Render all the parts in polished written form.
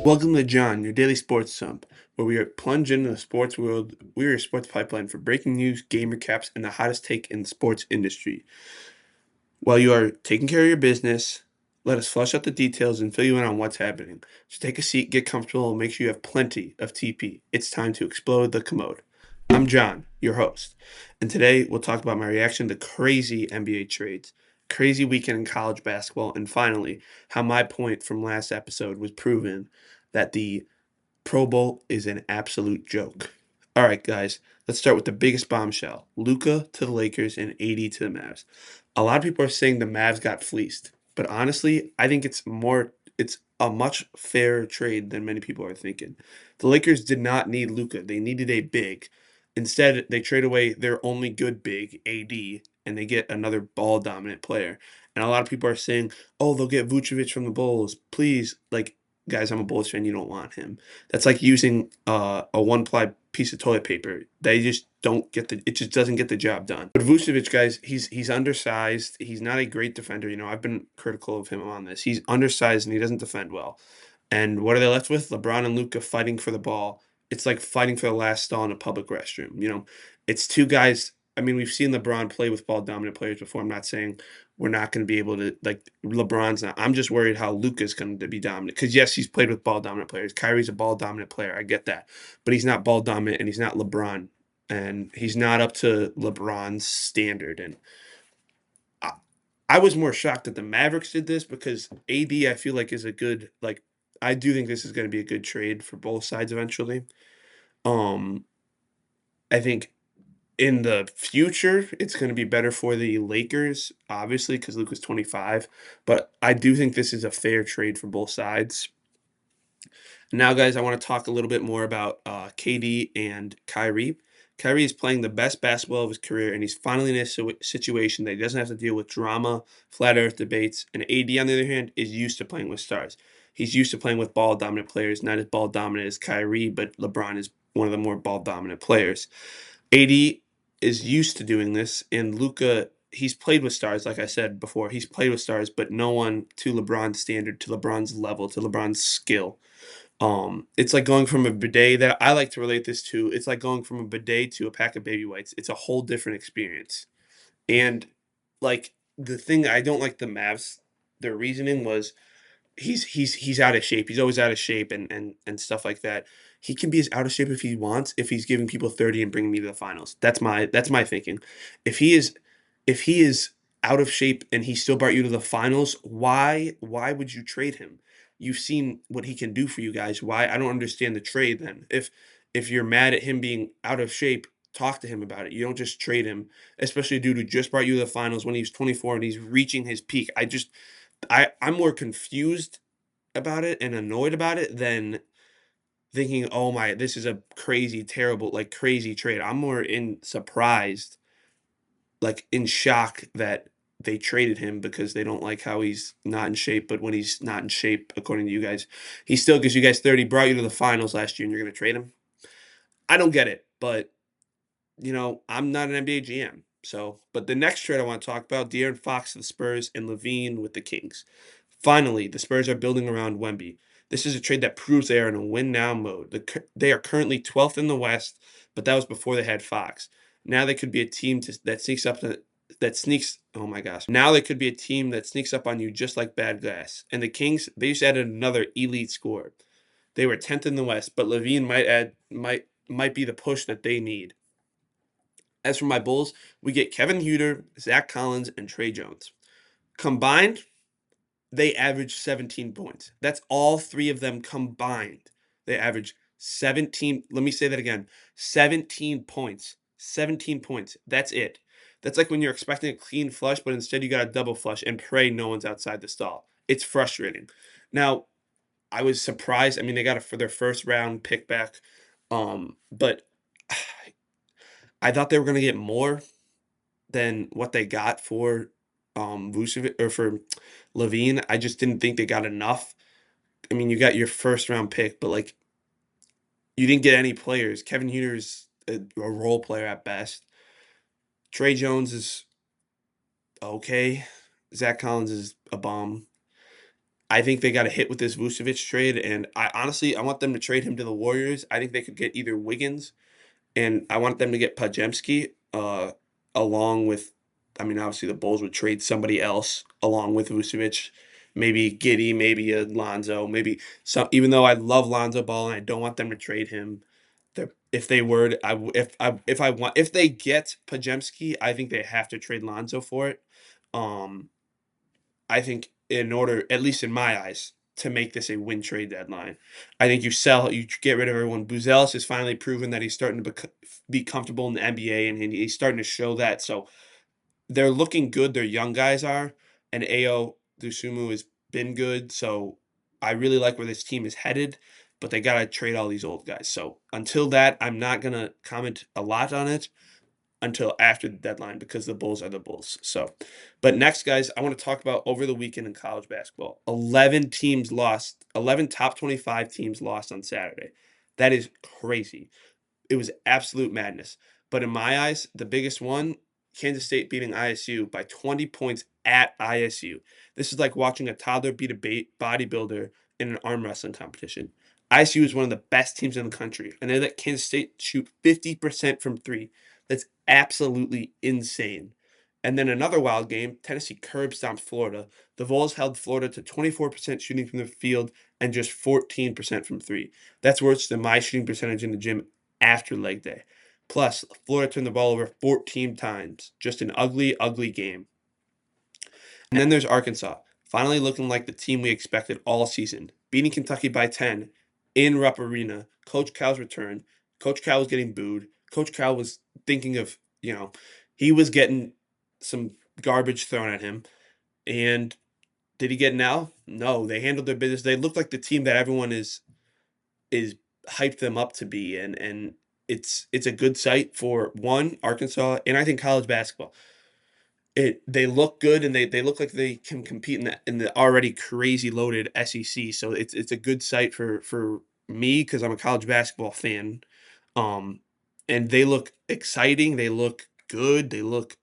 Welcome to John, your daily sports sump, where we are plunged into the sports world. We are your sports pipeline for breaking news, game recaps, and the hottest take in the sports industry. While you are taking care of your business, let us flush out the details and fill you in on what's happening. So take a seat, get comfortable, and make sure you have plenty of TP. It's time to explode the commode. I'm John, your host, and today we'll talk about my reaction to crazy NBA trades, crazy weekend in college basketball, and finally, how my point from last episode was proven that the Pro Bowl is an absolute joke. All right, guys, let's start with the biggest bombshell. Luka to the Lakers and AD to the Mavs. A lot of people are saying the Mavs got fleeced, but honestly, I think it's a much fairer trade than many people are thinking. The Lakers did not need Luka. They needed a big. Instead, they trade away their only good big, AD, and they get another ball dominant player. And a lot of people are saying, "Oh, they'll get Vucevic from the Bulls." Please, like, guys, I'm a Bulls fan. You don't want him. That's like using a one-ply piece of toilet paper. They just don't get the. It just doesn't get the job done. But Vucevic, guys, he's undersized. He's not a great defender. You know, I've been critical of him on this. He's undersized and he doesn't defend well. And what are they left with? LeBron and Luka fighting for the ball. It's like fighting for the last stall in a public restroom. You know, it's two guys. I mean, we've seen LeBron play with ball dominant players before. I'm not saying we're not going to be able to, like, LeBron's not. I'm just worried how Luka's going to be dominant. Because yes, he's played with ball dominant players. Kyrie's a ball dominant player. I get that, but he's not ball dominant, and he's not LeBron, and he's not up to LeBron's standard. And I, I was more shocked that the Mavericks did this because AD, I feel like, is a good, like, I do think this is going to be a good trade for both sides eventually. Um, I think in the future, it's going to be better for the Lakers, obviously, because Luke was 25. But I do think this is a fair trade for both sides. Now, guys, I want to talk a little bit more about KD and Kyrie. Kyrie is playing the best basketball of his career, and he's finally in a situation that he doesn't have to deal with drama, flat earth debates. And AD, on the other hand, is used to playing with stars. He's used to playing with ball dominant players, not as ball dominant as Kyrie, but LeBron is one of the more ball dominant players. AD is used to doing this, and Luka, he's played with stars, like I said before. He's played with stars, but no one to LeBron's standard, to LeBron's level, to LeBron's skill. It's like going from a bidet that I like to relate this to. It's like going from a bidet to a pack of baby wipes. It's a whole different experience. And like the thing I don't like the Mavs, their reasoning was he's out of shape. He's always out of shape and stuff like that. He can be as out of shape if he wants, if he's giving people 30 and bringing me to the finals. That's my thinking. If he is if he is out of shape and he still brought you to the finals, why would you trade him? You've seen what he can do for you guys. Why? I don't understand the trade then. If you're mad at him being out of shape, talk to him about it. You don't just trade him, especially a dude who just brought you to the finals when he was 24 and he's reaching his peak. I'm more confused about it and annoyed about it than thinking, "Oh my, this is a crazy, terrible, like, crazy trade." I'm more in surprised, like, in shock that they traded him because they don't like how he's not in shape, but when he's not in shape, according to you guys, he still gives you guys 30, brought you to the finals last year, and you're gonna trade him? I don't get it, but, I'm not an NBA GM, so but the next trade I wanna talk about, De'Aaron Fox to the Spurs and LaVine with the Kings. Finally, the Spurs are building around Wemby. This is a trade that proves they are in a win now mode. They are currently 12th in the West, but that was before they had Fox. Now they could be a team that sneaks up that sneaks. Oh my gosh! Now they could be a team that sneaks up on you just like bad glass. And the Kings, they just added another elite scorer. They were 10th in the West, but Levine might be the push that they need. As for my Bulls, we get Kevin Huter, Zach Collins, and Trey Jones. Combined, they average 17 points. That's all three of them combined. They average 17. Let me say that again, 17 points. 17 points. That's it. That's like when you're expecting a clean flush, but instead you got a double flush and pray no one's outside the stall. It's frustrating. Now, I was surprised. I mean, they got it for their first round pick back. But I thought they were going to get more than what they got for Vucevic or for Levine. I just didn't think they got enough. I mean, you got your first round pick, but like you didn't get any players. Kevin Huter's a role player at best. Trey Jones is okay. Zach Collins is a bomb. I think they got a hit with this Vucevic trade, and I want them to trade him to the Warriors. I think they could get either Wiggins, and I want them to get Pajemski, along with, I mean, obviously the Bulls would trade somebody else along with Vucevic, maybe Giddy, maybe a Lonzo, maybe some. Even though I love Lonzo Ball and I don't want them to trade him, if they were, if they get Pajemski, I think they have to trade Lonzo for it. Um, I think in order, at least in my eyes, to make this a win trade deadline, I think you get rid of everyone. Buzelis has finally proven that he's starting to be comfortable in the NBA, and he's starting to show that. So they're looking good. Their young guys are, and Ao Dusumu has been good. So I really like where this team is headed, but they got to trade all these old guys. So until that, I'm not gonna comment a lot on it until after the deadline because the Bulls are the Bulls. So, but next, guys, I want to talk about over the weekend in college basketball. 11 teams lost, 11 top 25 teams lost on Saturday. That is crazy. It was absolute madness. But in my eyes, the biggest one, Kansas State beating ISU by 20 points at ISU. This is like watching a toddler beat a bodybuilder in an arm wrestling competition. ISU is one of the best teams in the country, and they let Kansas State shoot 50% from three. That's absolutely insane. And then another wild game, Tennessee curb stomped Florida. The Vols held Florida to 24% shooting from the field and just 14% from three. That's worse than my shooting percentage in the gym after leg day. Plus, Florida turned the ball over 14 times. Just an ugly, ugly game. And then there's Arkansas, finally looking like the team we expected all season, beating Kentucky by 10 in Rupp Arena. Coach Cal's return. Coach Cal was getting booed. Coach Cal was thinking of, he was getting some garbage thrown at him. And did he get an L? No, they handled their business. They look like the team that everyone is hyped them up to be, and it's a good sight for one Arkansas, and I think college basketball. They look good, and they look like they can compete in the already crazy loaded SEC. So it's a good sight for me because I'm a college basketball fan. Um, and they look exciting. They look good. They looked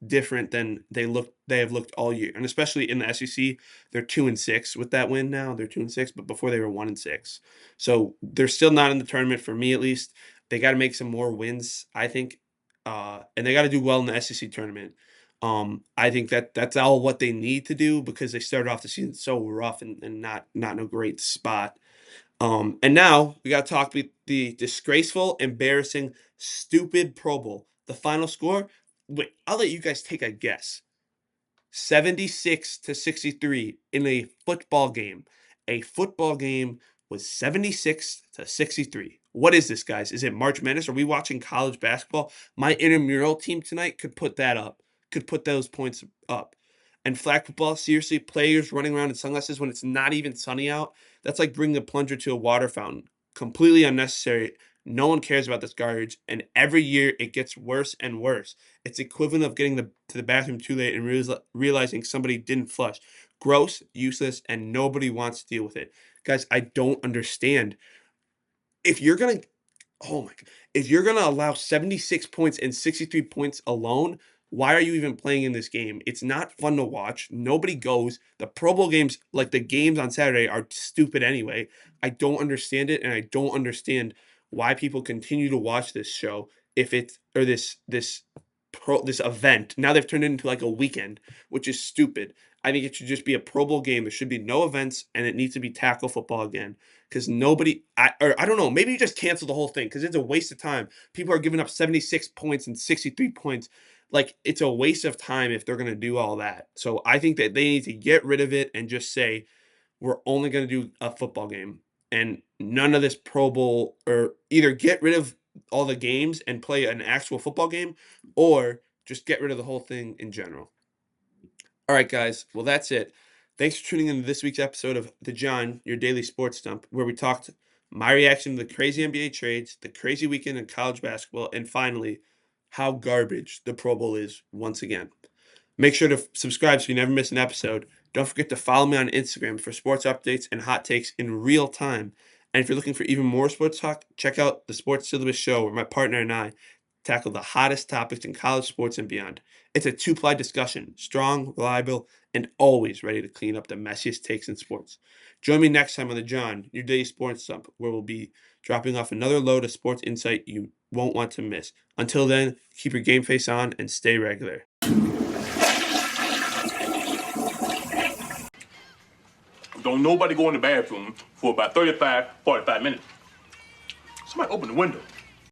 different than they have looked all year, and especially in the SEC, they're 2-6 with that win. Now they're 2-6, but before they were 1-6. So they're still not in the tournament for me at least. They got to make some more wins, I think, and they got to do well in the SEC tournament. I think that's all what they need to do because they started off the season so rough and not in a great spot. And now we got to talk about the disgraceful, embarrassing, stupid Pro Bowl. The final score. Wait, I'll let you guys take a guess. 76-63 in a football game. A football game was 76-63. What is this, guys? Is it March Madness? Are we watching college basketball? My intramural team tonight could put that up, could put those points up. And flag football, seriously, players running around in sunglasses when it's not even sunny out, that's like bringing a plunger to a water fountain. Completely unnecessary. No one cares about this garbage. And every year it gets worse and worse. It's equivalent of getting to the bathroom too late and realizing somebody didn't flush. Gross, useless, and nobody wants to deal with it. Guys, I don't understand. If you're gonna Oh my god. If you're gonna allow 76 points and 63 points alone, why are you even playing in this game? It's not fun to watch. Nobody goes. The Pro Bowl games, like the games on Saturday, are stupid anyway. I don't understand it, and I don't understand why people continue to watch this show if it's or this event. Now they've turned it into like a weekend, which is stupid. I think it should just be a Pro Bowl game. There should be no events, and it needs to be tackle football again because I don't know, maybe you just cancel the whole thing because it's a waste of time. People are giving up 76 points and 63 points. Like, it's a waste of time if they're going to do all that. So I think that they need to get rid of it and just say, we're only going to do a football game and none of this Pro Bowl, or either get rid of all the games and play an actual football game or just get rid of the whole thing in general. All right, guys. Well, that's it. Thanks for tuning in to this week's episode of The John, your daily sports dump, where we talked my reaction to the crazy NBA trades, the crazy weekend in college basketball, and finally, how garbage the Pro Bowl is once again. Make sure to subscribe so you never miss an episode. Don't forget to follow me on Instagram for sports updates and hot takes in real time. And if you're looking for even more sports talk, check out the Sports Syllabus Show, where my partner and I tackle the hottest topics in college sports and beyond. It's a two-ply discussion, strong, reliable, and always ready to clean up the messiest takes in sports. Join me next time on the John, your daily sports stump, where we'll be dropping off another load of sports insight you won't want to miss. Until then, keep your game face on and stay regular. Don't nobody go in the bathroom for about 35, 45 minutes. Somebody open the window.